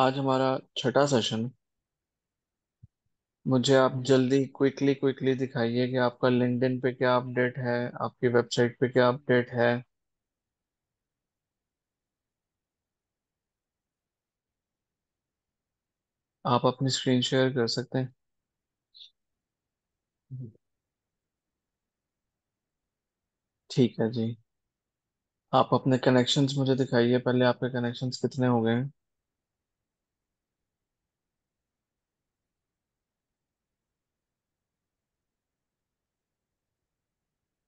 आज हमारा छठा सेशन। मुझे आप जी। जल्दी क्विकली क्विकली दिखाइए कि आपका लिंक्डइन पे क्या अपडेट है, आपकी वेबसाइट पे क्या अपडेट है। आप अपनी स्क्रीन शेयर कर सकते हैं। जी। ठीक है जी। आप अपने कनेक्शंस मुझे दिखाइए, पहले आपके कनेक्शंस कितने हो गए हैं।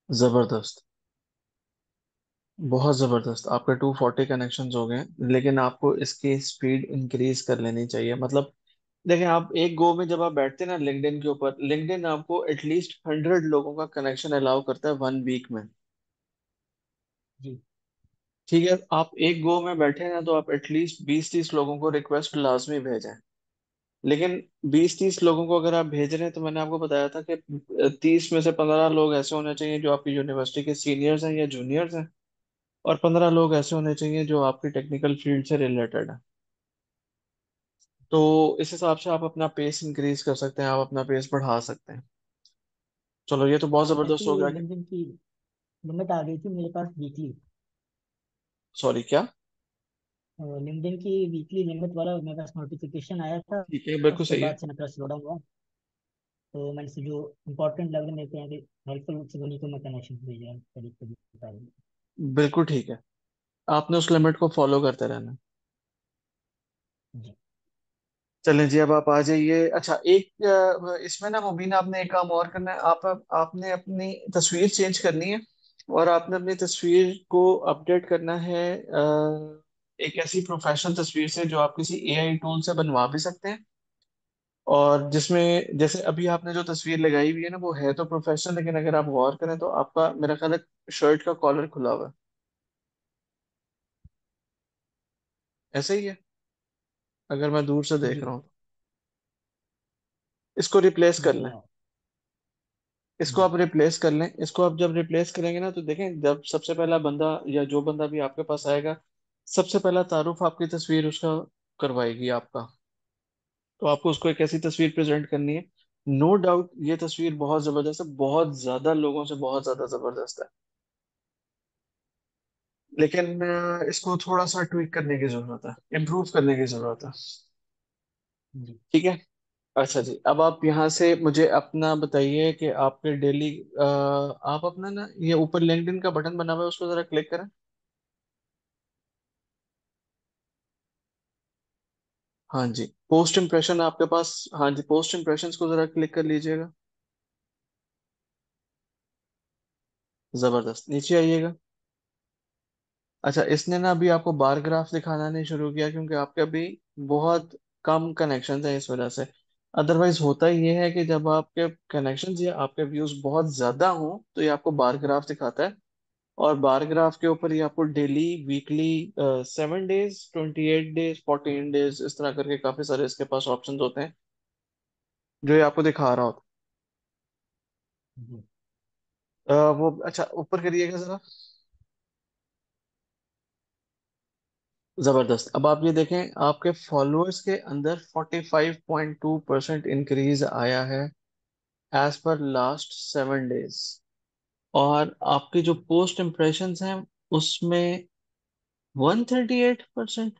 जबरदस्त। बहुत जबरदस्त, आपके 240 कनेक्शंस हो गए हैं, लेकिन आपको इसकी स्पीड इंक्रीज कर लेनी चाहिए। मतलब देखिए, आप एक गो में जब आप बैठते हैं ना लिंक्डइन के ऊपर, लिंक्डइन आपको एटलीस्ट 100 लोगों का कनेक्शन अलाउ करता है 1 वीक में। जी। ठीक है, आप एक गो में बैठे हैं ना, तो आप एटलीस्ट 20-30 लोगों को रिक्वेस्ट लाजमी भेजें। लेकिन 20-30 लोगों को अगर आप भेज रहे हैं, तो मैंने आपको बताया था कि 30 में से 15 लोग ऐसे होने चाहिए जो आपकी यूनिवर्सिटी के सीनियर्स हैं या जूनियर्स हैं, और 15 लोग ऐसे होने चाहिए जो आपकी टेक्निकल फील्ड से रिलेटेड है। तो इस हिसाब से आप अपना पेस इंक्रीज कर सकते हैं, आप अपना पेस बढ़ा सकते हैं। चलो, ये तो बहुत जबरदस्त हो एक्चुअली गया। लिंक्डइन की लिमिट आ गई थी मेरे पास वीकली। सॉरी, क्या? लिंक्डइन की वीकली लिमिट वाला मेरे पास नोटिफिकेशन आया था। ठीक है, बिल्कुल उसके सही है। बाद से मैं थोड़ा स्लो डाउन हुआ। तो मैंने से जो इम्पोर्टेंट लग रहे मेरे को यहाँ पे हेल्पफुल से बनी, तो मैं कनेक्शन भेज रहा हूँ कभी कभी बता रही बिल्कुल ठीक है। आपने उस लिमिट को फॉलो करते रहना। हूँ। जी। चलें जी, अब आप आ जाइए। अच्छा, एक इसमें ना मुबीन, आपने एक काम और करना है। आपने अपनी तस्वीर चेंज करनी है, और आपने अपनी तस्वीर को अपडेट करना है एक ऐसी प्रोफेशनल तस्वीर से जो आप किसी एआई टूल से बनवा भी सकते हैं। और जिसमें जैसे अभी आपने जो तस्वीर लगाई हुई है ना, वो है तो प्रोफेशनल, लेकिन अगर आप गौर करें तो आपका, मेरा ख्याल है, शर्ट का कॉलर खुला हुआ है। ऐसे ही है, अगर मैं दूर से देख जी। रहा हूँ तो। इसको रिप्लेस कर जी लें। हाँ। इसको जी। आप रिप्लेस कर लें। इसको आप जब रिप्लेस करेंगे ना, तो देखें, जब सबसे पहला बंदा या जो बंदा भी आपके पास आएगा, सबसे पहला तारुफ आपकी तस्वीर उसका करवाएगी आपका। तो आपको उसको एक ऐसी तस्वीर प्रेजेंट करनी है। नो डाउट ये तस्वीर बहुत जबरदस्त है, बहुत ज्यादा लोगों से बहुत ज्यादा जबरदस्त है। लेकिन इसको थोड़ा सा ट्विक करने की जरूरत है, इम्प्रूव करने की जरूरत है। जी। ठीक है। अच्छा जी, अब आप यहाँ से मुझे अपना बताइए कि आपके डेली, आप अपना ना, ये ऊपर लिंक्डइन का बटन बना हुआ है, उसको जरा क्लिक करें। हाँ जी, पोस्ट इम्प्रेशन आपके पास। हाँ जी, पोस्ट इम्प्रेशंस को जरा क्लिक कर लीजिएगा। जबरदस्त, नीचे आइएगा। अच्छा, इसने ना अभी आपको बार ग्राफ दिखाना नहीं शुरू किया, क्योंकि आपके अभी बहुत कम कनेक्शन है, इस वजह से। अदरवाइज होता ये है कि जब आपके कनेक्शन या आपके व्यूज बहुत ज्यादा हों, तो ये आपको बार ग्राफ दिखाता है। और बार ग्राफ के ऊपर ये आपको daily, weekly, 7 days, 28 days, 14 days, इस तरह करके काफी सारे इसके पास ऑप्शंस होते हैं, जो ये आपको दिखा रहा होता जी। है। वो अच्छा, ऊपर करिएगा जरा। जबरदस्त। अब आप ये देखें, आपके फॉलोअर्स के अंदर 45.2% इंक्रीज आया है एज पर लास्ट 7 डेज। और आपके जो पोस्ट इम्प्रेशंस हैं, उसमें 138%।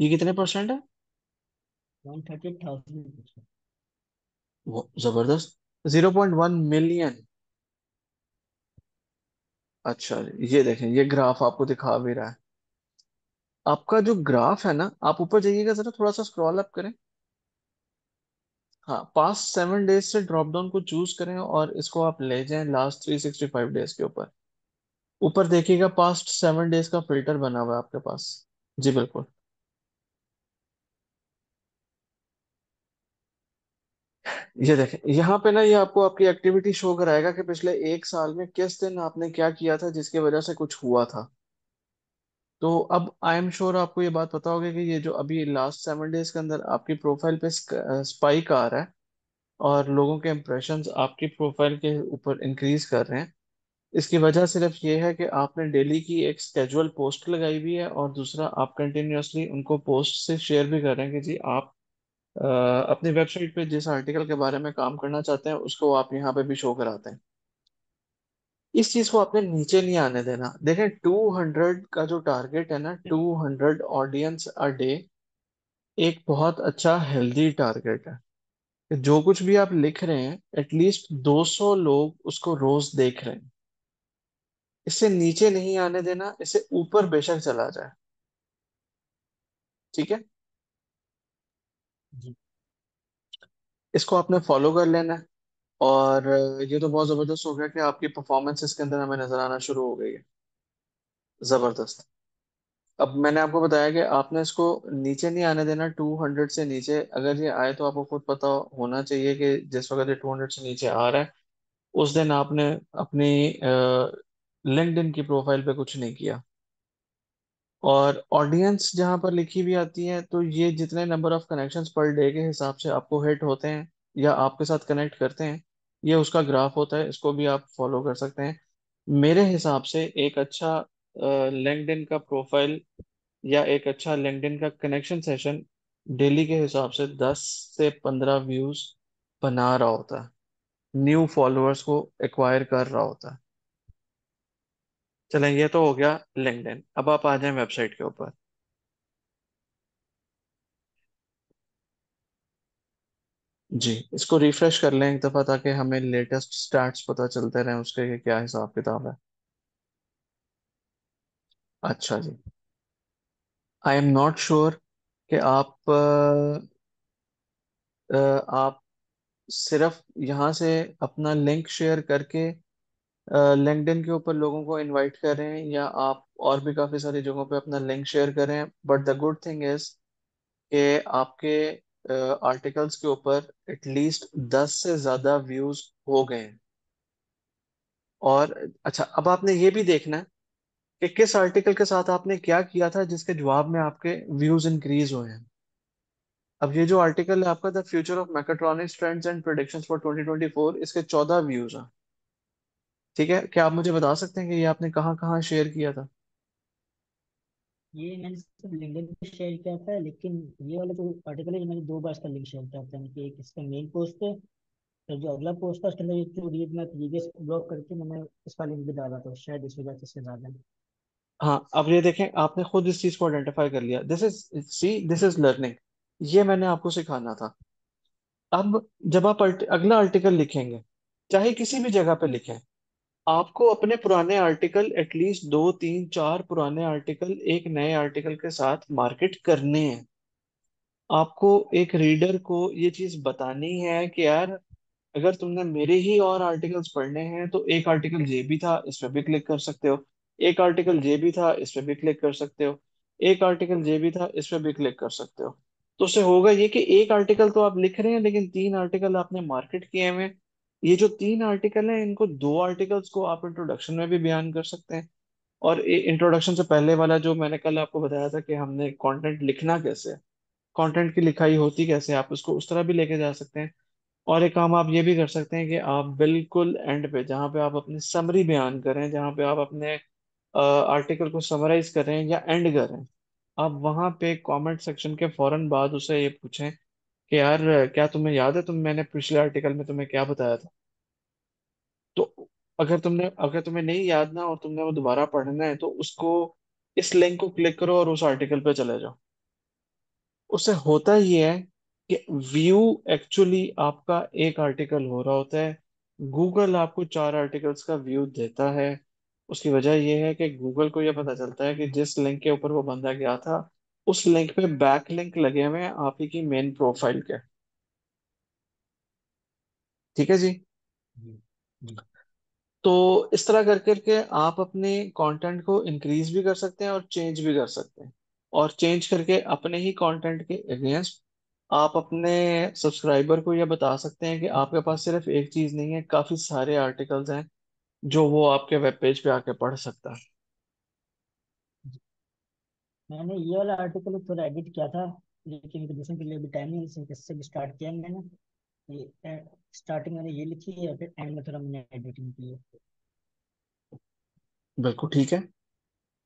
ये कितने परसेंट है? 138,000। वो जबरदस्त। 0.1 मिलियन। अच्छा, ये देखें, ये ग्राफ आपको दिखा भी रहा है। आपका जो ग्राफ है ना, आप ऊपर जाइएगा जरा, थोड़ा सा स्क्रॉल अप करें। हाँ, पास्ट 7 डेज से ड्रॉप डाउन को चूज करें, और इसको आप ले जाएं लास्ट 365 डेज के ऊपर। ऊपर देखिएगा, पास्ट 7 डेज का फिल्टर बना हुआ है आपके पास। जी बिल्कुल। ये देखें, यहाँ पे ना ये आपको आपकी एक्टिविटी शो कराएगा कि पिछले एक साल में किस दिन आपने क्या किया था जिसकी वजह से कुछ हुआ था। तो अब आई एम श्योर आपको ये बात पता होगी कि ये जो अभी लास्ट 7 डेज के अंदर आपकी प्रोफाइल पे स्पाइक आ रहा है, और लोगों के इम्प्रेशंस आपकी प्रोफाइल के ऊपर इंक्रीज कर रहे हैं। इसकी वजह सिर्फ ये है कि आपने डेली की एक स्केजुअल पोस्ट लगाई हुई है, और दूसरा आप कंटिन्यूअसली उनको पोस्ट से शेयर भी कर रहे हैं कि जी आप अपनी वेबसाइट पे जिस आर्टिकल के बारे में काम करना चाहते हैं उसको आप यहाँ पे भी शो कराते हैं। इस चीज को आपने नीचे नहीं आने देना। देखें, 200 का जो टारगेट है ना, 200 ऑडियंस अ डे, एक बहुत अच्छा हेल्दी टारगेट है। कि जो कुछ भी आप लिख रहे हैं एटलीस्ट 200 लोग उसको रोज देख रहे हैं। इससे नीचे नहीं आने देना, इससे ऊपर बेशक चला जाए। ठीक है। जी। इसको आपने फॉलो कर लेना है। और ये तो बहुत जबरदस्त हो गया कि आपकी परफॉर्मेंस इसके अंदर हमें नजर आना शुरू हो गई है। जबरदस्त। अब मैंने आपको बताया कि आपने इसको नीचे नहीं आने देना। 200 से नीचे अगर ये आए तो आपको खुद पता होना चाहिए कि जिस वक्त ये 200 से नीचे आ रहा है उस दिन आपने अपनी लिंक्डइन की प्रोफाइल पे कुछ नहीं किया। और ऑडियंस जहां पर लिखी हुई आती है तो ये जितने number of connections per day के हिसाब से आपको हिट होते हैं या आपके साथ कनेक्ट करते हैं, ये उसका ग्राफ होता है। इसको भी आप फॉलो कर सकते हैं। मेरे हिसाब से एक अच्छा लिंक्डइन का प्रोफाइल या एक अच्छा लिंक्डइन का कनेक्शन सेशन डेली के हिसाब से 10 से 15 व्यूज बना रहा होता है, न्यू फॉलोअर्स को एक्वायर कर रहा होता है। चलें, ये तो हो गया लिंक्डइन। अब आप आ जाएं वेबसाइट के ऊपर। जी, इसको रिफ्रेश कर लें एक दफ़ा ताकि हमें लेटेस्ट स्टैट्स पता चलते रहें उसके कि क्या हिसाब किताब है। अच्छा जी। आई एम नॉट श्योर कि आप सिर्फ यहाँ से अपना लिंक शेयर करके लिंक्डइन के ऊपर लोगों को इनवाइट कर रहे हैं, या आप और भी काफ़ी सारी जगहों पे अपना लिंक शेयर कर रहे हैं। But the good thing is कि आपके आर्टिकल्स के ऊपर एटलीस्ट 10 से ज़्यादा व्यूज हो गए हैं। और अच्छा, अब आपने ये भी देखना है कि किस आर्टिकल के साथ आपने क्या किया था जिसके जवाब में आपके व्यूज इंक्रीज हुए हैं। अब ये जो आर्टिकल है आपका, the future of mechatronics trends and predictions for 2024, इसके 14 व्यूज हैं। ठीक है, क्या आप मुझे बता सकते हैं कि ये आपने कहाँ कहाँ शेयर किया था? ये मैंने सिर्फ लिंक्डइन पे शेयर किया था, लेकिन ये वाला जो आर्टिकल है ये मैंने 2 बार इसका लिंक शेयर किया था, यानी कि एक इसका मेन पोस्ट पे, फिर जो अगला पोस्ट था उसके अंदर ये जो रीड मैं प्रीवियस ब्लॉग करके मैंने इसका लिंक भी डाला था, शायद इस वजह से ज्यादा। हाँ, अब ये देखें, आपने खुद इस चीज को आइडेंटिफाई कर लिया। This is, see this is learning. ये मैंने आपको सिखाना था। अब जब आप अगला आर्टिकल लिखेंगे, चाहे किसी भी जगह पे लिखें, आपको अपने पुराने आर्टिकल, एटलीस्ट 2 3 4 पुराने आर्टिकल एक नए आर्टिकल के साथ मार्केट करने हैं। आपको एक रीडर को ये चीज बतानी है कि यार, अगर तुमने मेरे ही और आर्टिकल्स पढ़ने हैं तो एक आर्टिकल ये भी था, इस पे भी क्लिक कर सकते हो। एक आर्टिकल ये भी था, इस पे भी क्लिक कर सकते हो। एक आर्टिकल ये भी था, इस पे भी क्लिक कर सकते हो। तो उससे होगा ये कि एक आर्टिकल तो आप लिख रहे हैं लेकिन 3 आर्टिकल आपने मार्केट किए हुए हैं। ये जो 3 आर्टिकल हैं, इनको 2 आर्टिकल्स को आप इंट्रोडक्शन में भी बयान कर सकते हैं। और इंट्रोडक्शन से पहले वाला जो मैंने कल आपको बताया था कि हमने कंटेंट लिखना कैसे है, कंटेंट की लिखाई होती कैसे है, आप उसको उस तरह भी लेके जा सकते हैं। और एक काम आप ये भी कर सकते हैं कि आप बिल्कुल एंड पे, जहाँ पे आप अपनी समरी बयान करें, जहाँ पे आप अपने आर्टिकल को समराइज कर रहे हैं या एंड कर रहे हैं, आप वहां पे कमेंट सेक्शन के फौरन बाद उसे ये पूछें कि यार, क्या तुम्हें याद है मैंने पिछले आर्टिकल में तुम्हें क्या बताया था। तो अगर तुम्हें नहीं याद ना और तुमने वो दोबारा पढ़ना है तो उसको, इस लिंक को क्लिक करो और उस आर्टिकल पे चले जाओ। उससे होता ये है कि व्यू एक्चुअली आपका एक आर्टिकल हो रहा होता है, गूगल आपको 4 आर्टिकल्स का व्यू देता है। उसकी वजह यह है कि गूगल को यह पता चलता है कि जिस लिंक के ऊपर वो बंदा गया था उस लिंक पे बैक लिंक लगे हुए हैं आप ही की मेन प्रोफाइल के। ठीक है जी। जी। जी। तो इस तरह कर करके आप अपने कंटेंट को इंक्रीज भी कर सकते हैं और चेंज भी कर सकते हैं। और चेंज करके अपने ही कंटेंट के अगेंस्ट आप अपने सब्सक्राइबर को यह बता सकते हैं कि आपके पास सिर्फ एक चीज नहीं है, काफी सारे आर्टिकल्स हैं जो वो आपके वेब पेज पे आके पढ़ सकता है। मैंने ये वाला आर्टिकल थोड़ा एडिट किया था, लेकिन रिविजन के लिए भी टाइम नहीं, इसलिए इससे भी स्टार्ट किया मैंने। ये स्टार्टिंग मैंने ये लिखी है, फिर एंड में थोड़ा मैंने एडिटिंग की है। बिल्कुल ठीक है।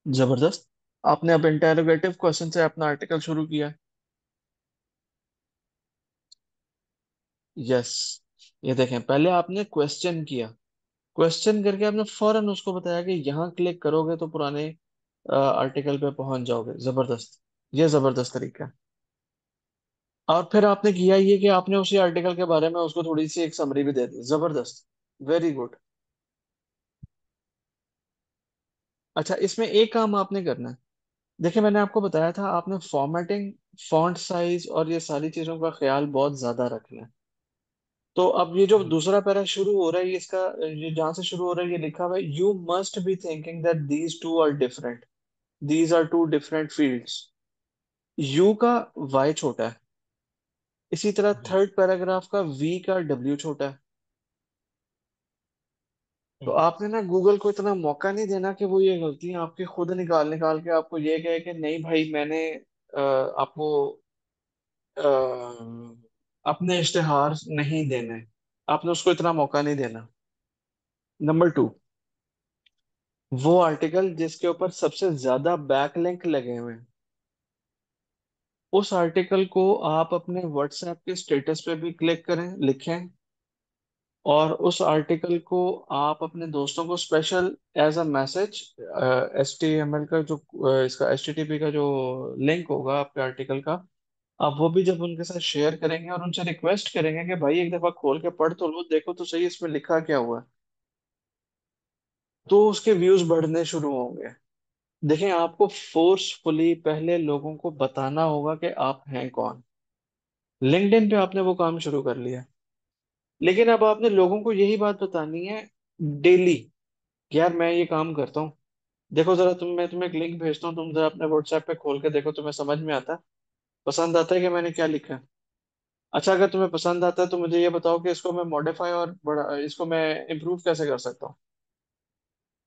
जबरदस्त। आपने अब इंटेरोगेटिव क्वेश्चन से अपना आर्टिकल शुरू किया। यस। ये देखें, पहले आपने क्वेश्चन किया, क्वेश्चन करके आपने फौरन उसको बताया कि यहाँ क्लिक करोगे तो पुराने आर्टिकल पे पहुंच जाओगे। जबरदस्त। ये जबरदस्त तरीका है। और फिर आपने किया ये कि आपने उसी आर्टिकल के बारे में उसको थोड़ी सी एक समरी भी दे दी। जबरदस्त। Very good. अच्छा, इसमें एक काम आपने करना है। देखिए, मैंने आपको बताया था आपने फॉर्मेटिंग, फॉन्ट साइज और ये सारी चीजों का ख्याल बहुत ज्यादा रखना है। तो अब ये जो जी। दूसरा पैरा शुरू हो रहा है, ये इसका, ये जहां से शुरू हो रहा है, ये लिखा हुआ है, you must be thinking that these two are different, these are two different fields. U का वाई छोटा है। इसी तरह जी। थर्ड पैराग्राफ का वी का डब्ल्यू छोटा है। तो जी। आपने ना गूगल को इतना मौका नहीं देना कि वो ये गलतियां आपकी खुद निकाल निकाल के आपको ये कहे कि नहीं भाई मैंने आपको अपने इश्तिहार नहीं देने। आपने उसको इतना मौका नहीं देना। नंबर टू, वो आर्टिकल जिसके ऊपर सबसे ज्यादा बैकलिंक लगे हुए हैं, उस आर्टिकल को आप अपने व्हाट्सएप के स्टेटस पे भी क्लिक करें, लिखें, और उस आर्टिकल को आप अपने दोस्तों को special as a message, H T M L का जो इसका एच टी टी पी का जो लिंक होगा आपके आर्टिकल का, आप वो भी जब उनके साथ शेयर करेंगे और उनसे रिक्वेस्ट करेंगे कि भाई एक दफा खोल के पढ़ तो लो, देखो तो सही इसमें लिखा क्या हुआ है, तो उसके व्यूज बढ़ने शुरू होंगे। देखें, आपको फोर्सफुली पहले लोगों को बताना होगा कि आप हैं कौन। लिंक्डइन पे आपने वो काम शुरू कर लिया, लेकिन अब आपने लोगों को यही बात बतानी है डेली, यार मैं ये काम करता हूँ, देखो जरा तुम, मैं तुम्हें एक लिंक भेजता हूँ, तुम जरा अपने व्हाट्सएप पे खोल के देखो, तुम्हें समझ में आता है, पसंद आता है कि मैंने क्या लिखा है। अच्छा, अगर तुम्हें पसंद आता है तो मुझे ये बताओ कि इसको मैं मॉडिफाई और बड़ा, इसको मैं इम्प्रूव कैसे कर सकता हूँ।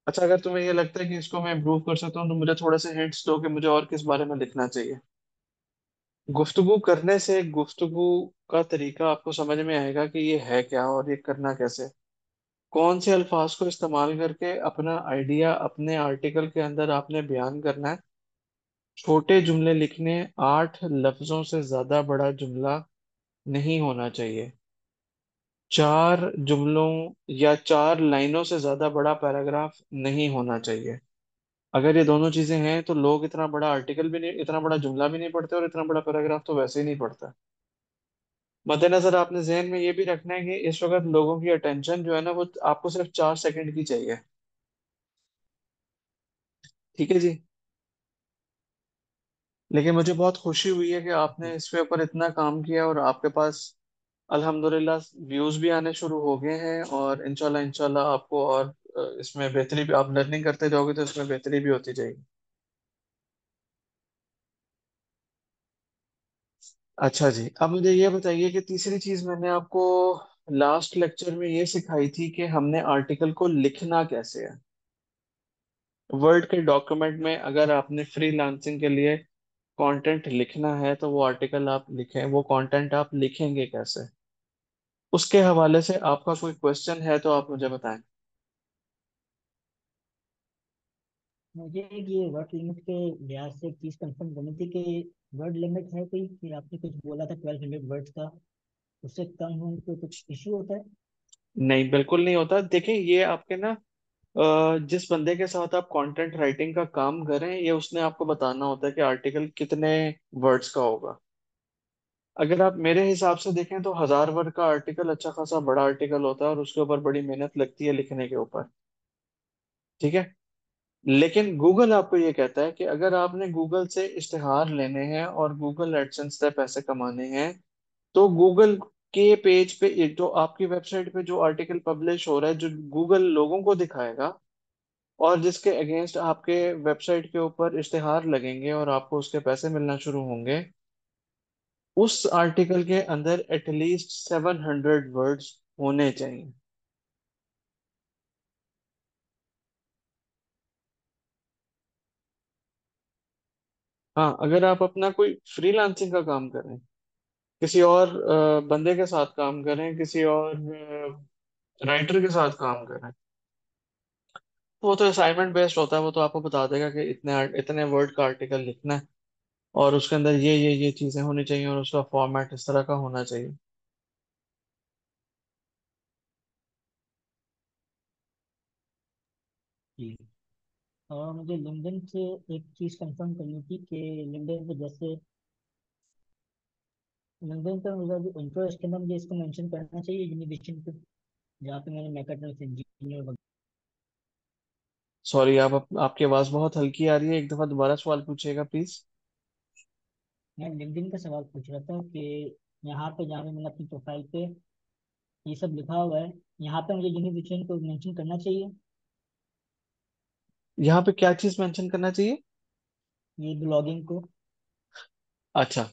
अच्छा, अगर तुम्हें ये लगता है कि इसको मैं इम्प्रूव कर सकता हूँ तो मुझे थोड़े से हिंट्स दो कि मुझे और किस बारे में लिखना चाहिए। गुफ्तगू करने से गुफ्तगू का तरीका आपको समझ में आएगा कि ये है क्या और ये करना कैसे, कौन से अल्फाज को इस्तेमाल करके अपना आइडिया अपने आर्टिकल के अंदर आपने बयान करना है। छोटे जुमले लिखने, 8 लफ्जों से ज्यादा बड़ा जुमला नहीं होना चाहिए। 4 जुमलों या 4 लाइनों से ज्यादा बड़ा पैराग्राफ नहीं होना चाहिए। अगर ये दोनों चीजें हैं तो लोग इतना बड़ा आर्टिकल भी नहीं, इतना बड़ा जुमला भी नहीं पढ़ते, और इतना बड़ा पैराग्राफ तो वैसे ही नहीं पढ़ता। मद्देनजर आपने जहन में ये भी रखना है कि इस वक्त लोगों की अटेंशन जो है ना, वो आपको सिर्फ 4 सेकंड की चाहिए। ठीक है जी। लेकिन मुझे बहुत खुशी हुई है कि आपने जी। इसके ऊपर इतना काम किया और आपके पास अल्हम्दुलिल्लाह व्यूज भी आने शुरू हो गए हैं, और इंशाल्लाह इंशाल्लाह आपको और इसमें बेहतरी भी, आप लर्निंग करते जाओगे तो इसमें बेहतरी भी होती जाएगी। अच्छा जी, अब मुझे ये बताइए कि तीसरी चीज मैंने आपको लास्ट लेक्चर में ये सिखाई थी कि हमने आर्टिकल को लिखना कैसे है। वर्ड के डॉक्यूमेंट में अगर आपने फ्रीलांसिंग के लिए कंटेंट लिखना है तो वो आर्टिकल आप लिखें, वो कंटेंट आप लिखेंगे कैसे, उसके हवाले से आपका कोई क्वेश्चन है तो आप मुझे बताएं। मुझे एक ये वर्ड लिमिट के लिहाज से एक चीज़ कंफर्म करनी थी कि वर्ड लिमिट है कोई, कि आपने कुछ बोला था 1200 वर्ड्स का, उससे कम हो तो कुछ इशू होता है? नहीं, बिल्कुल नहीं होता। देखें, ये आपके ना जिस बंदे के साथ आप कंटेंट राइटिंग का काम करें, ये उसने आपको बताना होता है कि आर्टिकल कितने वर्ड्स का होगा। अगर आप मेरे हिसाब से देखें तो 1000 वर्ड का आर्टिकल अच्छा खासा बड़ा आर्टिकल होता है, और उसके ऊपर बड़ी मेहनत लगती है लिखने के ऊपर। ठीक है। लेकिन गूगल आपको ये कहता है कि अगर आपने गूगल से इश्तिहार लेने हैं और गूगल एडसेंस से पैसे कमाने हैं, तो गूगल के पेज पे, जो आपकी वेबसाइट पे जो आर्टिकल पब्लिश हो रहा है, जो गूगल लोगों को दिखाएगा और जिसके अगेंस्ट आपके वेबसाइट के ऊपर इश्तिहार लगेंगे और आपको उसके पैसे मिलना शुरू होंगे, उस आर्टिकल के अंदर एटलीस्ट 700 वर्ड्स होने चाहिए। हाँ, अगर आप अपना कोई फ्रीलांसिंग का काम करें, किसी और बंदे के साथ काम करें, किसी और राइटर के साथ काम करें, वो तो असाइनमेंट बेस्ड होता है, वो तो आपको बता देगा कि इतने इतने वर्ड का आर्टिकल लिखना है, और उसके अंदर ये चीजें होनी चाहिए, और उसका फॉर्मेट इस तरह का होना चाहिए। जी। और मुझे लिंक्डइन से एक चीज़ कंफर्म करनी थी कि लिंक्डइन पे जैसे लिंक्डइन पे मुझे अभी इंट्रोडक्शन के अंदर मुझे इसको मेंशन करना चाहिए यूनिविजन को, जहाँ पे मैंने मैकेट्रॉनिक्स इंजीनियर। सॉरी, आपकी आवाज बहुत हल्की आ रही है, एक दफा दोबारा सवाल पूछिएगा प्लीज। मैं लिंक्डइन का सवाल पूछ रहा था कि यहाँ पे जहाँ पे मैंने अपनी प्रोफाइल पे ये सब लिखा हुआ है, यहाँ पे मुझे यूनिविजन को मेंशन करना चाहिए, यहाँ पे क्या चीज मेंशन करना चाहिए? ये ब्लॉगिंग को। अच्छा,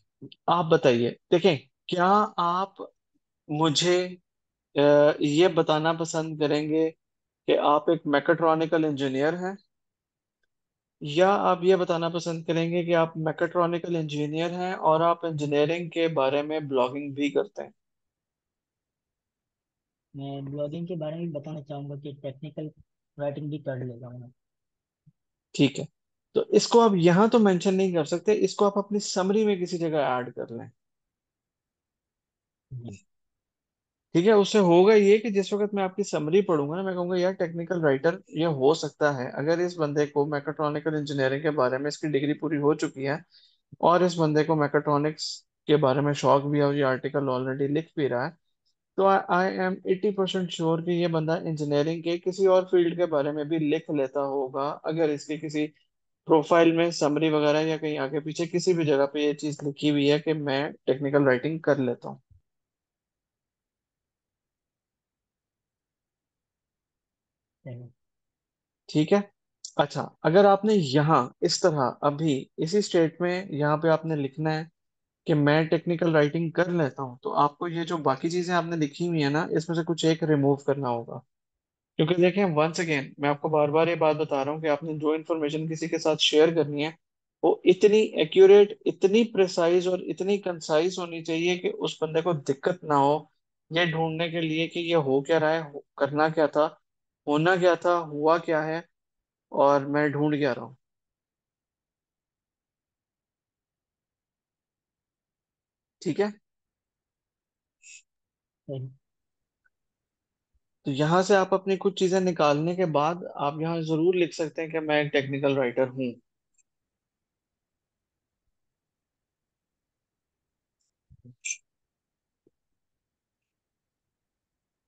आप बताइए, देखें, क्या आप मुझे ये बताना पसंद करेंगे कि आप एक मैकेट्रॉनिकल इंजीनियर हैं, या आप ये बताना पसंद करेंगे कि आप मैकेट्रॉनिकल इंजीनियर हैं और आप इंजीनियरिंग के बारे में ब्लॉगिंग भी करते हैं? मैं ब्लॉगिंग के बारे में भी बताना चाहूँगा कि टेक्निकल राइटिंग भी कर लेता हूँ मैं। ठीक है, तो इसको आप यहाँ तो मेंशन नहीं कर सकते, इसको आप अपनी समरी में किसी जगह ऐड कर लें। जी। ठीक है, उससे होगा ये कि जिस वक्त मैं आपकी समरी पढ़ूंगा ना, मैं कहूंगा यार टेक्निकल राइटर ये हो सकता है, अगर इस बंदे को मैकेट्रॉनिकल इंजीनियरिंग के बारे में इसकी डिग्री पूरी हो चुकी है, और इस बंदे को मैकेट्रॉनिक्स के बारे में शौक भी है, और ये आर्टिकल ऑलरेडी लिख भी रहा है, तो आई एम 80% श्योर कि ये बंदा इंजीनियरिंग के किसी और फील्ड के बारे में भी लिख लेता होगा, अगर इसकी किसी प्रोफाइल में समरी वगैरह या कहीं आगे पीछे किसी भी जगह पे ये चीज लिखी हुई है कि मैं टेक्निकल राइटिंग कर लेता हूँ। सही। ठीक है। अच्छा, अगर आपने यहाँ इस तरह अभी इसी स्टेट में यहाँ पे आपने लिखना है कि मैं टेक्निकल राइटिंग कर लेता हूँ, तो आपको ये जो बाकी चीजें आपने लिखी हुई है ना, इसमें से कुछ एक रिमूव करना होगा। क्योंकि देखें, वंस अगेन मैं आपको बार बार ये बात बता रहा हूँ कि आपने जो इन्फॉर्मेशन किसी के साथ शेयर करनी है, वो इतनी एक्यूरेट, इतनी प्रिसाइज और इतनी कंसाइज होनी चाहिए कि उस बंदे को दिक्कत ना हो ये ढूंढने के लिए कि ये हो क्या रहा है, करना क्या था, होना क्या था, हुआ क्या है, और मैं ढूंढ क्या रहा हूँ। ठीक है। सही। तो यहाँ से आप अपनी कुछ चीजें निकालने के बाद आप यहाँ जरूर लिख सकते हैं कि मैं एक टेक्निकल राइटर हूँ।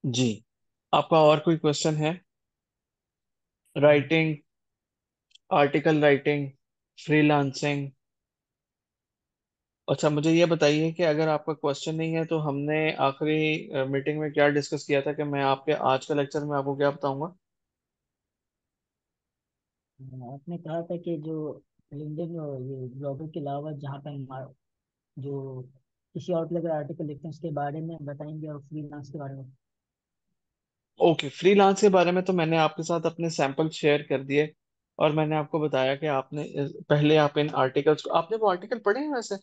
जी। आपका और कोई क्वेश्चन है? Writing, article writing, freelancing. अच्छा, मुझे ये बताइए कि अगर आपका क्वेश्चन नहीं है तो हमने आखिरी मीटिंग में क्या डिस्कस किया था, कि मैं आपके आज का लेक्चर में आपको क्या बताऊंगा? आपने कहा था कि जो लिंक्डइन और ये ब्लॉगर के अलावा जहाँ पे हम जो किसी और पे अगर आर्टिकल लिखते हैं उसके बारे में बताएंगे, और फ्रीलांस के बारे में। ओके, फ्रीलांस के बारे में तो मैंने आपके साथ अपने सैंपल शेयर कर दिए, और मैंने आपको बताया कि आपने पहले आप इन आर्टिकल्स को, आपने वो आर्टिकल पढ़े हैं वैसे?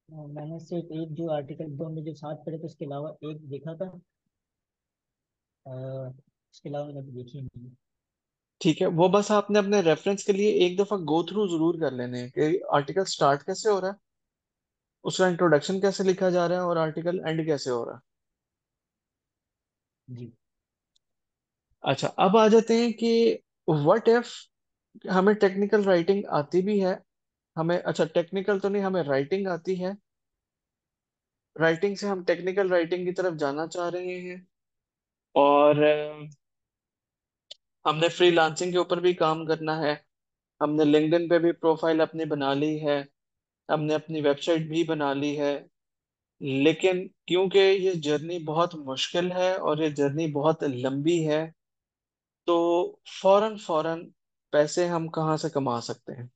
मैंने सिर्फ एक जो आर्टिकल दो में जो साथ पढ़े थे उसके अलावा एक देखा था। अ, उसके अलावा मैंने अभी देखी नहीं। ठीक है, वो बस आपने अपने रेफरेंस के लिए एक दफा गो थ्रू जरूर कर लेने हैं कि आर्टिकल स्टार्ट कैसे हो रहा है, उसका इंट्रोडक्शन कैसे लिखा जा रहा है, और आर्टिकल एंड कैसे हो रहा है। जी। अच्छा, अब आ जाते हैं कि व्हाट इफ हमें टेक्निकल राइटिंग आती भी है, हमें, अच्छा टेक्निकल तो नहीं, हमें राइटिंग आती है, राइटिंग से हम टेक्निकल राइटिंग की तरफ जाना चाह रहे हैं, और हमने फ्रीलांसिंग के ऊपर भी काम करना है, हमने लिंक्डइन पे भी प्रोफाइल अपनी बना ली है, हमने अपनी वेबसाइट भी बना ली है, लेकिन क्योंकि ये जर्नी बहुत मुश्किल है और ये जर्नी बहुत लंबी है, तो फौरन फौरन पैसे हम कहाँ से कमा सकते हैं?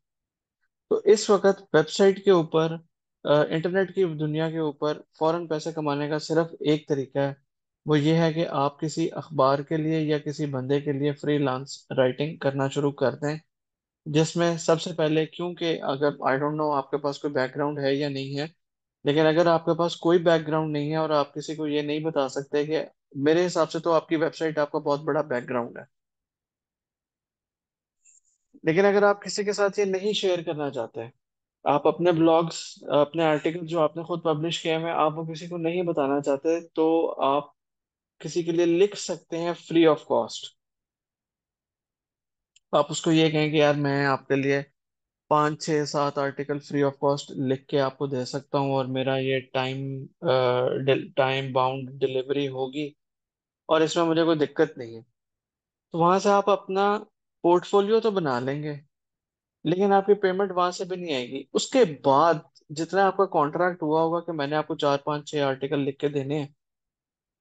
तो इस वक्त वेबसाइट के ऊपर, इंटरनेट की दुनिया के ऊपर फौरन पैसे कमाने का सिर्फ एक तरीका है, वो ये है कि आप किसी अखबार के लिए या किसी बंदे के लिए फ्रीलांस राइटिंग करना शुरू कर दें, जिसमें सबसे पहले, क्योंकि अगर आई डोंट नो आपके पास कोई बैकग्राउंड है या नहीं है, लेकिन अगर आपके पास कोई बैकग्राउंड नहीं है और आप किसी को ये नहीं बता सकते कि, मेरे हिसाब से तो आपकी वेबसाइट आपका बहुत बड़ा बैकग्राउंड है। लेकिन अगर आप किसी के साथ ये नहीं शेयर करना चाहते, आप अपने ब्लॉग्स, अपने आर्टिकल जो आपने खुद पब्लिश किए हैं, आप वो किसी को नहीं बताना चाहते, तो आप किसी के लिए लिख सकते हैं फ्री ऑफ कॉस्ट। आप उसको ये कहें कि यार मैं आपके लिए 5 6 7 आर्टिकल फ्री ऑफ कॉस्ट लिख के आपको दे सकता हूँ, और मेरा ये टाइम बाउंड डिलीवरी होगी, और इसमें मुझे कोई दिक्कत नहीं है। तो वहां से आप अपना पोर्टफोलियो तो बना लेंगे, लेकिन आपकी पेमेंट वहां से भी नहीं आएगी। उसके बाद जितना आपका कॉन्ट्रैक्ट हुआ होगा कि मैंने आपको 4 5 6 आर्टिकल लिख के देने हैं,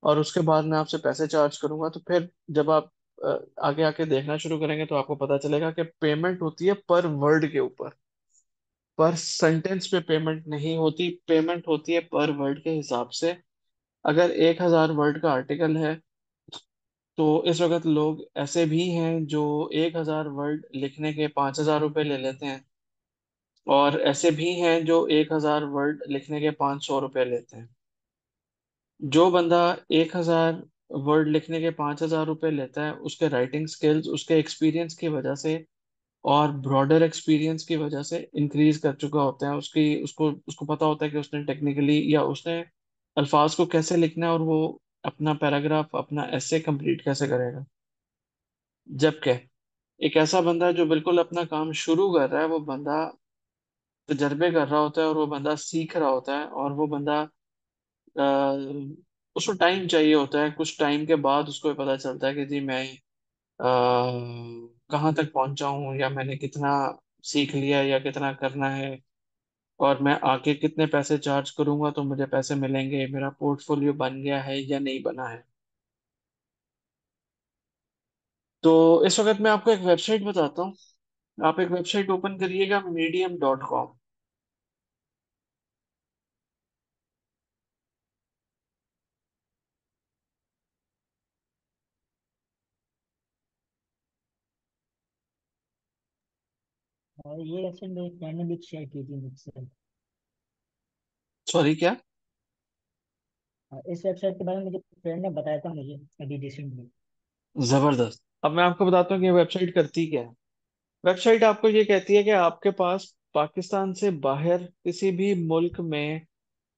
और उसके बाद मैं आपसे पैसे चार्ज करूंगा, तो फिर जब आप आगे आके देखना शुरू करेंगे तो आपको पता चलेगा कि पेमेंट होती है पर वर्ड के ऊपर, पर सेंटेंस पे पेमेंट नहीं होती। पेमेंट होती है पर वर्ड के हिसाब से। अगर 1,000 वर्ड का आर्टिकल है, तो इस वक्त लोग ऐसे भी हैं जो 1,000 वर्ड लिखने के 5,000 रुपये ले लेते हैं, और ऐसे भी हैं जो 1,000 वर्ड लिखने के 500 रुपये लेते हैं। जो बंदा 1,000 वर्ड लिखने के 5,000 रुपये लेता है, उसके राइटिंग स्किल्स उसके एक्सपीरियंस की वजह से और ब्रॉडर एक्सपीरियंस की वजह से इंक्रीज कर चुका होता है। उसकी उसको उसको पता होता है कि उसने टेक्निकली या उसने अल्फाज को कैसे लिखना है, और वो अपना पैराग्राफ, अपना एसे कंप्लीट कैसे करेगा। जबकि एक ऐसा बंदा है जो बिल्कुल अपना काम शुरू कर रहा है, वो बंदा तजर्बे कर रहा होता है, और वो बंदा सीख रहा होता है, और वो बंदा अ, उसको टाइम चाहिए होता है। कुछ टाइम के बाद उसको ये पता चलता है कि जी मैं कहाँ तक पहुंचा हूँ, या मैंने कितना सीख लिया, या कितना करना है, और मैं आगे कितने पैसे चार्ज करूंगा तो मुझे पैसे मिलेंगे, मेरा पोर्टफोलियो बन गया है या नहीं बना है। तो इस वक्त मैं आपको एक वेबसाइट बताता हूँ। आप एक वेबसाइट ओपन करिएगा, medium.com। और ये वेबसाइट मेरे फ्रेंड ने भी शेयर की थी मुझसे। सॉरी, क्या? इस वेबसाइट के बारे में मुझे फ्रेंड ने बताया था मुझे अभी रिसेंट में। जबरदस्त। अब मैं आपको बताता हूँ कि ये वेबसाइट करती क्या है। वेबसाइट आपको ये कहती है कि आपके पास पाकिस्तान से बाहर किसी भी मुल्क में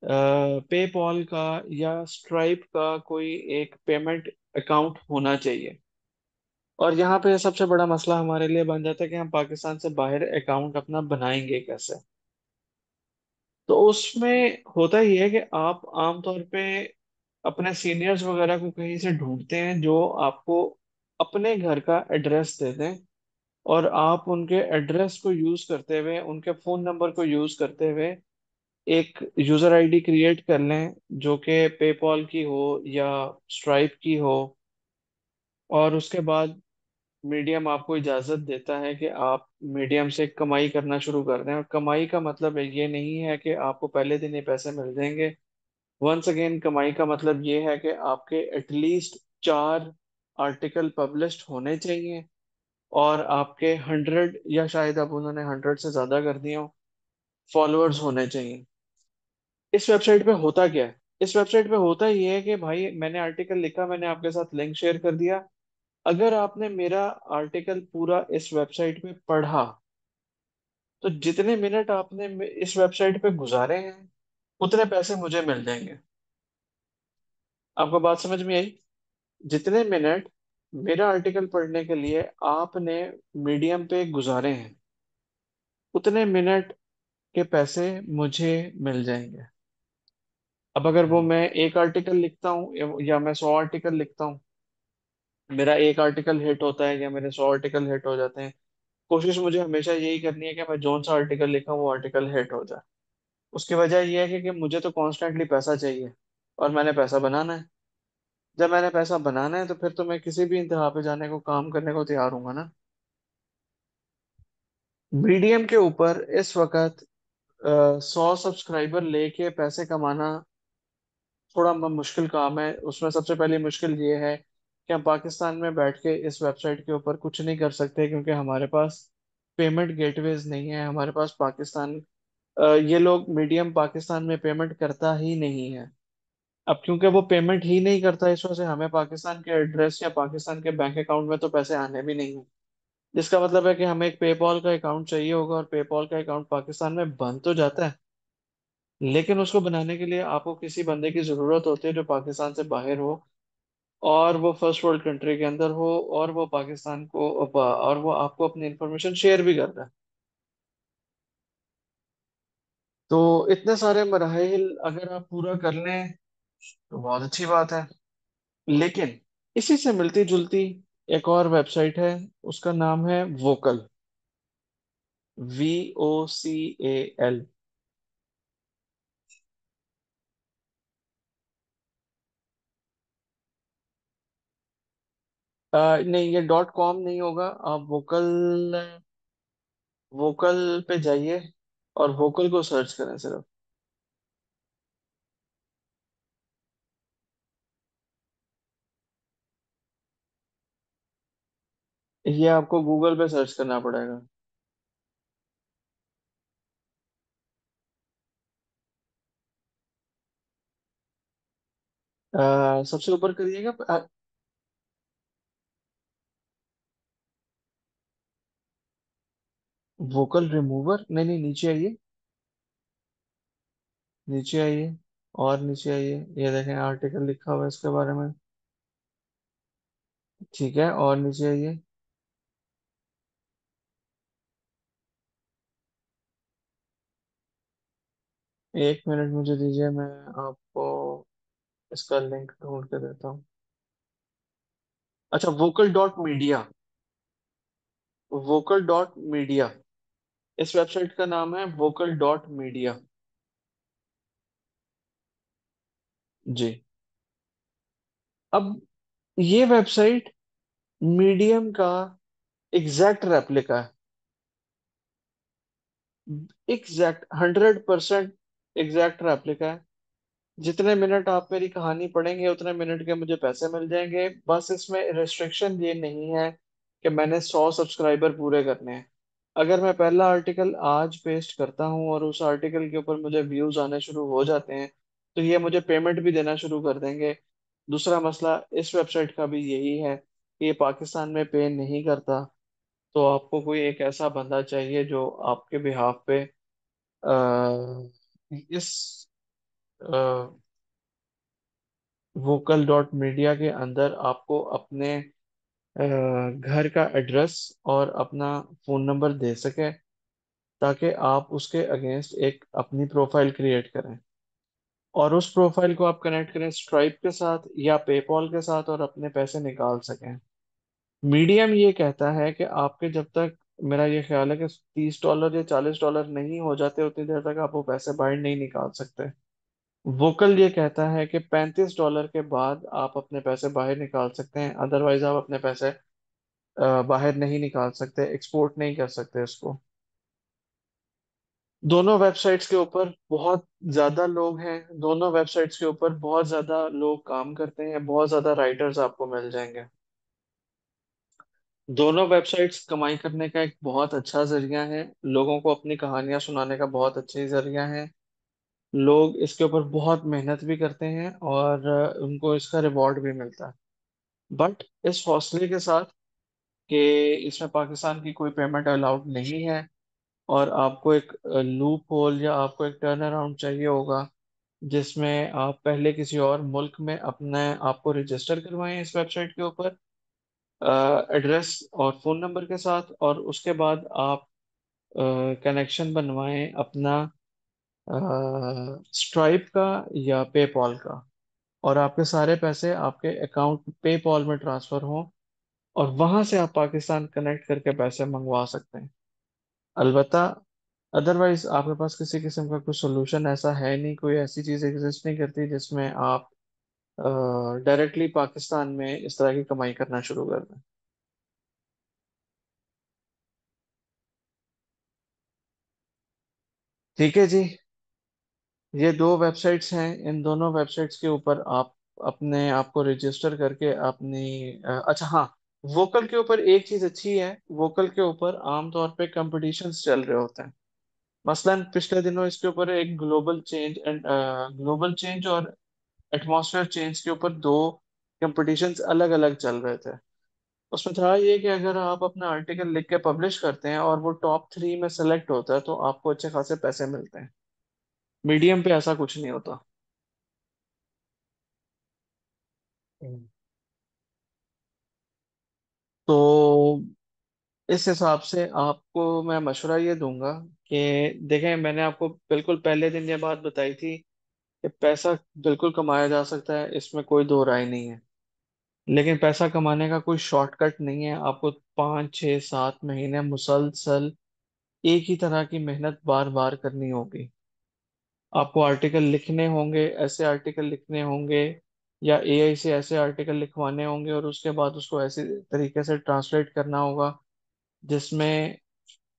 पेपॉल का या स्ट्राइप का कोई एक पेमेंट अकाउंट होना चाहिए। और यहाँ पे सबसे बड़ा मसला हमारे लिए बन जाता है कि हम पाकिस्तान से बाहर अकाउंट अपना बनाएंगे कैसे। तो उसमें होता ही है कि आप आमतौर पे अपने सीनियर्स वगैरह को कहीं से ढूंढते हैं जो आपको अपने घर का एड्रेस दे दें, और आप उनके एड्रेस को यूज करते हुए, उनके फोन नंबर को यूज करते हुए एक यूजर आईडी क्रिएट कर लें, जो कि पेपॉल की हो या स्ट्राइप की हो। और उसके बाद मीडियम आपको इजाजत देता है कि आप मीडियम से कमाई करना शुरू कर दें। और कमाई का मतलब ये नहीं है कि आपको पहले दिन ही पैसे मिल जाएंगे। वंस अगेन, कमाई का मतलब ये है कि आपके एटलीस्ट 4 आर्टिकल पब्लिश्ड होने चाहिए, और आपके 100, या शायद अब उन्होंने 100 से ज्यादा कर दिए हो, फॉलोअर्स होने चाहिए। इस वेबसाइट पे होता क्या है? इस वेबसाइट पे होता ये है कि भाई मैंने आर्टिकल लिखा, मैंने आपके साथ लिंक शेयर कर दिया। अगर आपने मेरा आर्टिकल पूरा इस वेबसाइट पे पढ़ा, तो जितने मिनट आपने इस वेबसाइट पे गुजारे हैं, उतने पैसे मुझे मिल जाएंगे। आपको बात समझ में आई? जितने मिनट मेरा आर्टिकल पढ़ने के लिए आपने मीडियम पे गुजारे हैं, उतने मिनट के पैसे मुझे मिल जाएंगे। अब अगर वो मैं एक आर्टिकल लिखता हूँ या मैं 100 आर्टिकल लिखता हूँ, मेरा एक आर्टिकल हिट होता है या मेरे 100 आर्टिकल हिट हो जाते हैं, कोशिश मुझे हमेशा यही करनी है कि मैं जोन सा आर्टिकल लिखा वो आर्टिकल हिट हो जाए। उसकी वजह यह है कि मुझे तो कॉन्स्टेंटली पैसा चाहिए, और मैंने पैसा बनाना है। जब मैंने पैसा बनाना है, तो फिर तो मैं किसी भी इंतहा पे जाने को, काम करने को तैयार हूँ ना। मीडियम के ऊपर इस वक्त 100 सब्सक्राइबर लेके पैसे कमाना थोड़ा मुश्किल काम है। उसमें सबसे पहली मुश्किल ये है कि हम पाकिस्तान में बैठ के इस वेबसाइट के ऊपर कुछ नहीं कर सकते, क्योंकि हमारे पास पेमेंट गेटवेज नहीं है। हमारे पास पाकिस्तान ये लोग मीडियम पाकिस्तान में पेमेंट करता ही नहीं है। अब क्योंकि वो पेमेंट ही नहीं करता, इस वजह से हमें पाकिस्तान के एड्रेस या पाकिस्तान के बैंक अकाउंट में तो पैसे आने भी नहीं है। जिसका मतलब है कि हमें एक पेपॉल का अकाउंट चाहिए होगा, और पेपॉल का अकाउंट पाकिस्तान में बन तो जाता है, लेकिन उसको बनाने के लिए आपको किसी बंदे की जरूरत होती है जो पाकिस्तान से बाहर हो, और वो फर्स्ट वर्ल्ड कंट्री के अंदर हो, और वो पाकिस्तान को, और वो आपको अपनी इंफॉर्मेशन शेयर भी कर रहा है। तो इतने सारे मराहिल अगर आप पूरा कर लें तो बहुत अच्छी बात है। लेकिन इसी से मिलती जुलती एक और वेबसाइट है, उसका नाम है वोकल। VOCAL। नहीं, ये .com नहीं होगा। आप वोकल, वोकल पे जाइए और वोकल को सर्च करें सिर्फ। ये आपको गूगल पे सर्च करना पड़ेगा। सबसे ऊपर करिएगा। वोकल रिमूवर, नहीं नहीं, नीचे आइए, नीचे आइए, और नीचे आइए। ये देखें, आर्टिकल लिखा हुआ है इसके बारे में। ठीक है, और नीचे आइए। 1 मिनट मुझे दीजिए, मैं आपको इसका लिंक ढूंढ के देता हूँ। अच्छा, vocal.media। vocal.media, इस वेबसाइट का नाम है vocal.media। जी। अब ये वेबसाइट मीडियम का एग्जैक्ट रेप्लिका है। एग्जैक्ट 100% एग्जैक्ट रेप्लिका है। जितने मिनट आप मेरी कहानी पढ़ेंगे उतने मिनट के मुझे पैसे मिल जाएंगे। बस इसमें रिस्ट्रिक्शन ये नहीं है कि मैंने 100 सब्सक्राइबर पूरे करने हैं। अगर मैं पहला आर्टिकल आज पेस्ट करता हूँ और उस आर्टिकल के ऊपर मुझे व्यूज आने शुरू हो जाते हैं, तो ये मुझे पेमेंट भी देना शुरू कर देंगे। दूसरा मसला इस वेबसाइट का भी यही है कि ये पाकिस्तान में पे नहीं करता। तो आपको कोई एक ऐसा बंदा चाहिए जो आपके बिहाफ पे इस vocal.media के अंदर आपको अपने घर का एड्रेस और अपना फोन नंबर दे सके, ताकि आप उसके अगेंस्ट एक अपनी प्रोफाइल क्रिएट करें, और उस प्रोफाइल को आप कनेक्ट करें स्ट्राइप के साथ या पेपॉल के साथ, और अपने पैसे निकाल सकें। मीडियम ये कहता है कि आपके जब तक, मेरा ये ख्याल है कि $30 या $40 नहीं हो जाते उतनी देर तक आप वो पैसे बाहर नहीं निकाल सकते। वोकल ये कहता है कि $35 के बाद आप अपने पैसे बाहर निकाल सकते हैं, अदरवाइज आप अपने पैसे बाहर नहीं निकाल सकते, एक्सपोर्ट नहीं कर सकते इसको। दोनों वेबसाइट्स के ऊपर बहुत ज्यादा लोग हैं, दोनों वेबसाइट्स के ऊपर बहुत ज्यादा लोग काम करते हैं, बहुत ज्यादा राइटर्स आपको मिल जाएंगे। दोनों वेबसाइट्स कमाई करने का एक बहुत अच्छा जरिया है, लोगों को अपनी कहानियां सुनाने का बहुत अच्छा जरिया है। लोग इसके ऊपर बहुत मेहनत भी करते हैं, और उनको इसका रिवॉर्ड भी मिलता है। बट इस हौसले के साथ कि इसमें पाकिस्तान की कोई पेमेंट अलाउड नहीं है, और आपको एक लूप होल या आपको एक टर्न अराउंड चाहिए होगा जिसमें आप पहले किसी और मुल्क में अपने आप को रजिस्टर करवाएं इस वेबसाइट के ऊपर, एड्रेस और फ़ोन नंबर के साथ, और उसके बाद आप कनेक्शन बनवाएं अपना स्ट्राइप का या पेपॉल का, और आपके सारे पैसे आपके अकाउंट पेपॉल में ट्रांसफर हों, और वहां से आप पाकिस्तान कनेक्ट करके पैसे मंगवा सकते हैं। अलबत्ता अदरवाइज आपके पास किसी किस्म का कोई सोल्यूशन ऐसा है नहीं, कोई ऐसी चीज एग्जिस्ट नहीं करती जिसमें आप डायरेक्टली पाकिस्तान में इस तरह की कमाई करना शुरू कर दें। ठीक है जी। ये दो वेबसाइट्स हैं, इन दोनों वेबसाइट्स के ऊपर आप अपने आप को रजिस्टर करके अपनी अच्छा हाँ, वोकल के ऊपर एक चीज अच्छी है, वोकल के ऊपर आमतौर पे कंपटीशंस चल रहे होते हैं। मसलन पिछले दिनों इसके ऊपर एक ग्लोबल चेंज और एटमॉस्फेयर चेंज के ऊपर दो कंपटीशंस अलग अलग चल रहे थे। उसमें था ये कि अगर आप अपना आर्टिकल लिख के पब्लिश करते हैं और वो टॉप 3 में सेलेक्ट होता है तो आपको अच्छे खासे पैसे मिलते हैं। मीडियम पे ऐसा कुछ नहीं होता। हम्म। तो इस हिसाब से आपको मैं मशवरा ये दूंगा कि देखें, मैंने आपको बिल्कुल पहले दिन ये बात बताई थी कि पैसा बिल्कुल कमाया जा सकता है, इसमें कोई दो राय नहीं है। लेकिन पैसा कमाने का कोई शॉर्टकट नहीं है। आपको 5 6 7 महीने मुसलसल एक ही तरह की मेहनत बार बार करनी होगी। आपको आर्टिकल लिखने होंगे, ऐसे आर्टिकल लिखने होंगे या एआई से ऐसे आर्टिकल लिखवाने होंगे, और उसके बाद उसको ऐसे तरीके से ट्रांसलेट करना होगा जिसमें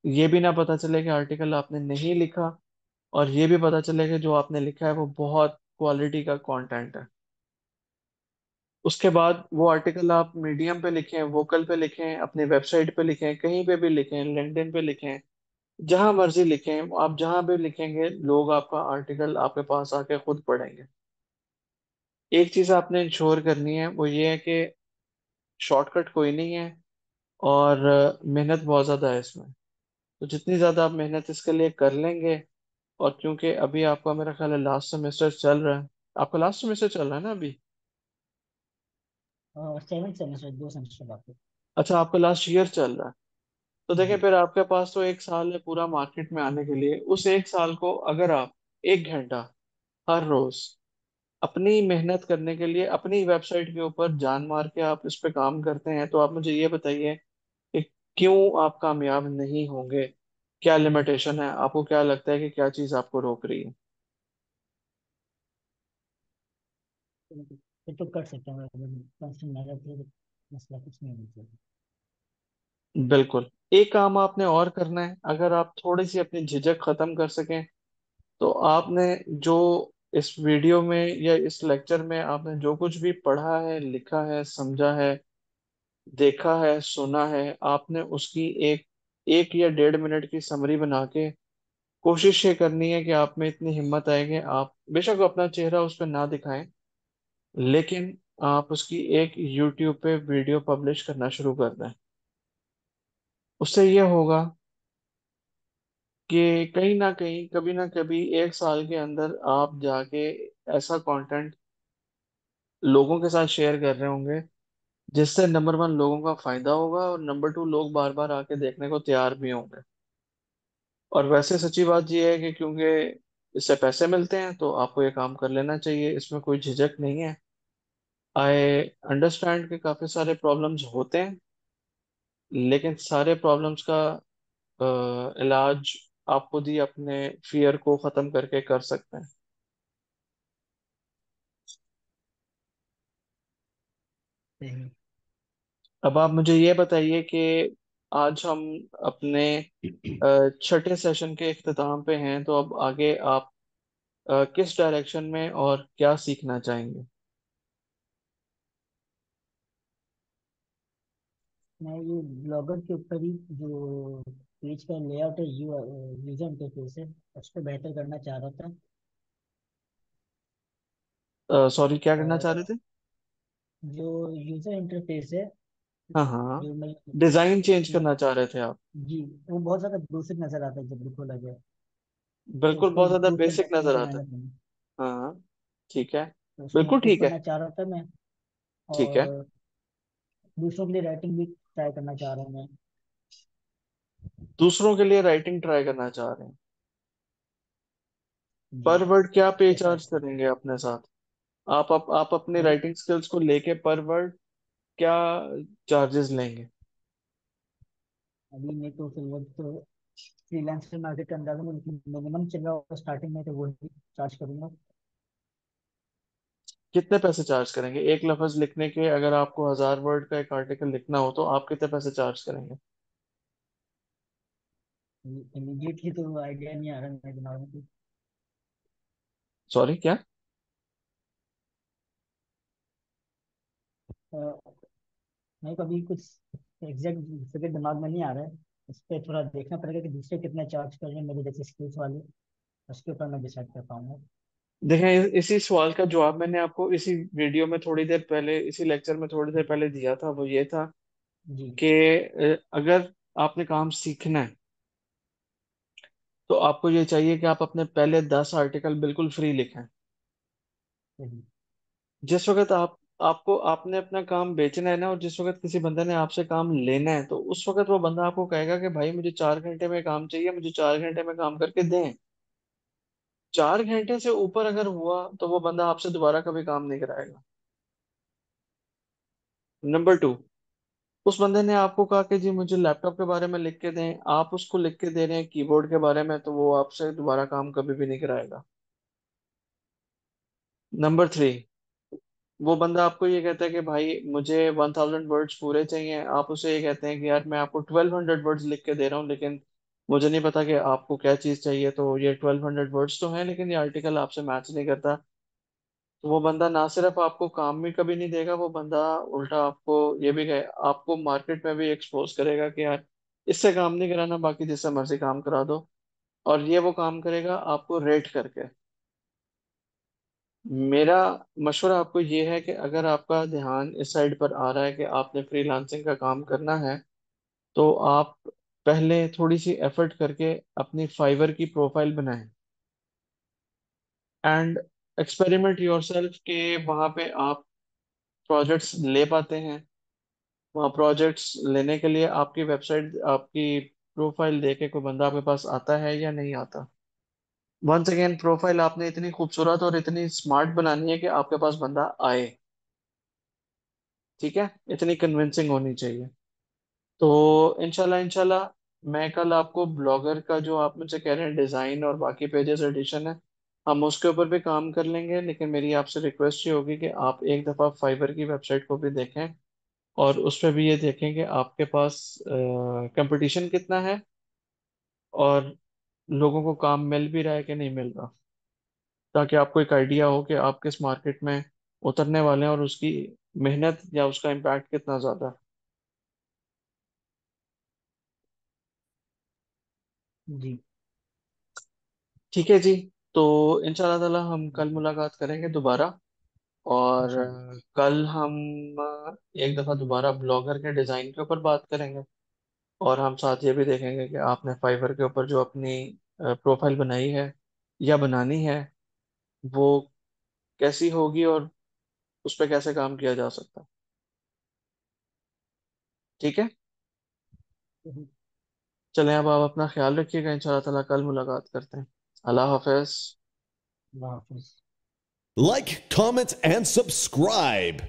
ये भी ना पता चले कि आर्टिकल आपने नहीं लिखा, और ये भी पता चले कि जो आपने लिखा है वो बहुत क्वालिटी का कंटेंट है। उसके बाद वो आर्टिकल आप मीडियम पे लिखें, वोकल पे लिखें, अपनी वेबसाइट पे लिखें, कहीं पे भी लिखें, लिंक्डइन पे लिखें, जहां मर्जी लिखें। आप जहां भी लिखेंगे लोग आपका आर्टिकल आपके पास आके खुद पढ़ेंगे। एक चीज आपने इंश्योर करनी है, वो ये है कि शॉर्टकट कोई नहीं है, और मेहनत बहुत ज्यादा है इसमें। तो जितनी ज्यादा आप मेहनत इसके लिए कर लेंगे, और क्योंकि अभी आपका मेरा ख्याल है लास्ट सेमेस्टर चल रहा है। आपका लास्ट सेमेस्टर चल रहा है ना अभी? और 7 सेमेस्टर, 2 सेमेस्टर बाकी। अच्छा, आपका लास्ट ईयर चल रहा है। तो देखिए, जी। फिर आपके पास तो 1 साल है पूरा मार्केट में आने के लिए। उस 1 साल को अगर आप 1 घंटा हर रोज अपनी मेहनत करने के लिए अपनी वेबसाइट के ऊपर जान मार के आप इस पे काम करते हैं, तो आप मुझे ये बताइए कि क्यों आप कामयाब नहीं होंगे? क्या लिमिटेशन है? आपको क्या लगता है कि क्या चीज आपको रोक रही है? फिर तो कर सकते हैं, कंस्टेंट मेहनत है तो मसला कुछ नहीं होना चाहिए। बिल्कुल। एक काम आपने और करना है, अगर आप थोड़ी सी अपनी झिझक खत्म कर सकें, तो आपने जो इस वीडियो में या इस लेक्चर में आपने जो कुछ भी पढ़ा है, लिखा है, समझा है, देखा है, सुना है, आपने उसकी एक 1 या 1.5 मिनट की समरी बना के कोशिश ये करनी है कि आप में इतनी हिम्मत आए कि आप बेशक अपना चेहरा उस पर ना दिखाएं, लेकिन आप उसकी एक यूट्यूब पे वीडियो पब्लिश करना शुरू कर दें। उससे ये होगा कि कहीं ना कहीं, कभी ना कभी 1 साल के अंदर आप जाके ऐसा कंटेंट लोगों के साथ शेयर कर रहे होंगे जिससे नंबर 1 लोगों का फायदा होगा, और नंबर 2 लोग बार बार आके देखने को तैयार भी होंगे। और वैसे सच्ची बात यह है कि क्योंकि इससे पैसे मिलते हैं तो आपको ये काम कर लेना चाहिए, इसमें कोई झिझक नहीं है। आई अंडरस्टैंड कि काफी सारे प्रॉब्लम्स होते हैं, लेकिन सारे प्रॉब्लम्स का इलाज आप खुद ही अपने फियर को खत्म करके कर सकते हैं। सही। अब आप मुझे ये बताइए कि आज हम अपने छठे सेशन के इख्तिताम पे हैं, तो अब आगे आप किस डायरेक्शन में और क्या सीखना चाहेंगे? मैं ये ब्लॉगर के ऊपर ही जो पेज का लेआउट है, यूजर इंटरफेस है, उस पर बेहतर करना चाह रहा था। सॉरी, क्या करना चाह और रहे थे? जो यूजर इंटरफेस है, हाँ हाँ, जो डिजाइन चेंज मैं करना चाह रहे थे आप? जी, वो बहुत ज्यादा दूषित नजर आता है जब भी खोला जाए। तो बिल्कुल, उसको बहुत ज्यादा इम्प्रूव करने बेसिक के लिए नजर मुझे आता है। मेहनत करनी। हाँ हाँ, ठीक है। तो उसको बिल्कुल इम्प्रूव ठीक है। करना चाह रहा था मैं। ठीक है। और दूसरों के लिए राइटिंग भी ट्राई करना चाह रहा हूँ मैं। दूसरों के लिए राइटिंग ट्राई करना चाह रहे हैं। जी। पर वर्ड क्या पे कैसा चार्ज है? करेंगे अपने साथ? आप अपने सॉरी। राइटिंग स्किल्स को लेके पर वर्ड क्या चार्जेस लेंगे? अभी मेरे को फिर वो तो फ्रीलांसर मार्केट का अंदाजा नहीं, लेकिन मिनिमम चल रहा होगा स्टार्टिंग में, तो वो ही चार्ज करूंगा। कितने पैसे चार्ज करेंगे एक लफ्ज लिखने के? अगर आपको 1000 वर्ड का एक आर्टिकल लिखना हो तो आप कितने पैसे चार्ज करेंगे? इमीडिएटली तो आइडिया नहीं आ रहा मेरे दिमाग में। सॉरी, क्या? तो मेरे को अभी कुछ एग्जैक्ट फिगर दिमाग में नहीं आ रहा है। इस पे थोड़ा देखना पड़ेगा कि दूसरे कितना चार्ज कर रहे हैं मेरे जैसे स्किल्स वाले, उसके ऊपर मैं डिसाइड कर पाऊंगा। देखें, इसी सवाल का जवाब मैंने आपको इसी वीडियो में थोड़ी देर पहले, इसी लेक्चर में थोड़ी देर पहले दिया था। वो ये था जी। कि अगर आपने काम सीखना है तो आपको ये चाहिए कि आप अपने पहले 10 आर्टिकल बिल्कुल फ्री लिखें। सही। जिस वक्त आपको आपने अपना काम बेचना है ना, और जिस वक्त किसी बंदे ने आपसे काम लेना है, तो उस वक्त वो बंदा आपको कहेगा कि भाई मुझे 4 घंटे में काम चाहिए, मुझे 4 घंटे में काम करके दें। 4 घंटे से ऊपर अगर हुआ तो वो बंदा आपसे दोबारा कभी काम नहीं कराएगा। नंबर 2, उस बंदे ने आपको कहा कि जी मुझे लैपटॉप के बारे में लिख के दें, आप उसको लिख के दे रहे हैं कीबोर्ड के बारे में, तो वो आपसे दोबारा काम कभी भी नहीं कराएगा। नंबर 3, वो बंदा आपको ये कहता है कि भाई मुझे 1000 वर्ड्स पूरे चाहिए, आप उसे ये कहते हैं कि यार मैं आपको 1200 वर्ड्स लिख के दे रहा हूँ, लेकिन मुझे नहीं पता कि आपको क्या चीज़ चाहिए, तो ये 1200 वर्ड्स तो हैं लेकिन ये आर्टिकल आपसे मैच नहीं करता। तो वो बंदा ना सिर्फ आपको काम भी कभी नहीं देगा, वो बंदा उल्टा आपको ये भी कहे, आपको मार्केट में भी एक्सपोज करेगा कि यार इससे काम नहीं कराना, बाकी जिससे मर्जी काम करा दो। और ये वो काम करेगा आपको रेट करके। मेरा मशवरा आपको ये है कि अगर आपका ध्यान इस साइड पर आ रहा है कि आपने फ्रीलांसिंग का काम करना है, तो आप पहले थोड़ी सी एफर्ट करके अपनी फाइवर की प्रोफाइल बनाएं एंड एक्सपेरिमेंट योरसेल्फ के वहाँ पे आप प्रोजेक्ट्स ले पाते हैं। वहाँ प्रोजेक्ट्स लेने के लिए आपकी वेबसाइट, आपकी प्रोफाइल देख के कोई बंदा आपके पास आता है या नहीं आता। वंस अगेन, प्रोफाइल आपने इतनी खूबसूरत और इतनी स्मार्ट बनानी है कि आपके पास बंदा आए। ठीक है, इतनी कन्विंसिंग होनी चाहिए। तो इंशाल्लाह इंशाल्लाह मैं कल आपको ब्लॉगर का जो आप मुझे कह रहे हैं डिज़ाइन और बाकी पेजेस एडिशन है, हम उसके ऊपर भी काम कर लेंगे। लेकिन मेरी आपसे रिक्वेस्ट ये होगी कि आप एक दफ़ा फाइवर की वेबसाइट को भी देखें, और उस पर भी ये देखें कि आपके पास कंपटीशन कितना है, और लोगों को काम मिल भी रहा है कि नहीं मिल रहा, ताकि आपको एक आइडिया हो कि आप किस मार्केट में उतरने वाले हैं और उसकी मेहनत या उसका इम्पैक्ट कितना ज़्यादा है। जी। ठीक है जी। तो इंशाल्लाह ताला हम कल मुलाकात करेंगे दोबारा। और इंशाल्लाह। कल हम एक दफ़ा दोबारा ब्लॉगर के डिज़ाइन के ऊपर बात करेंगे। और हम साथ ये भी देखेंगे कि आपने फाइवर के ऊपर जो अपनी प्रोफाइल बनाई है या बनानी है, वो कैसी होगी, और उस पर कैसे काम किया जा सकता है। ठीक है। सही। चलें, अब आप अपना ख्याल रखिएगा, इंशाल्लाह ताला कल मुलाकात करते हैं। अल्लाह हाफिज। अल्लाह हाफिज। Like, comment, and subscribe.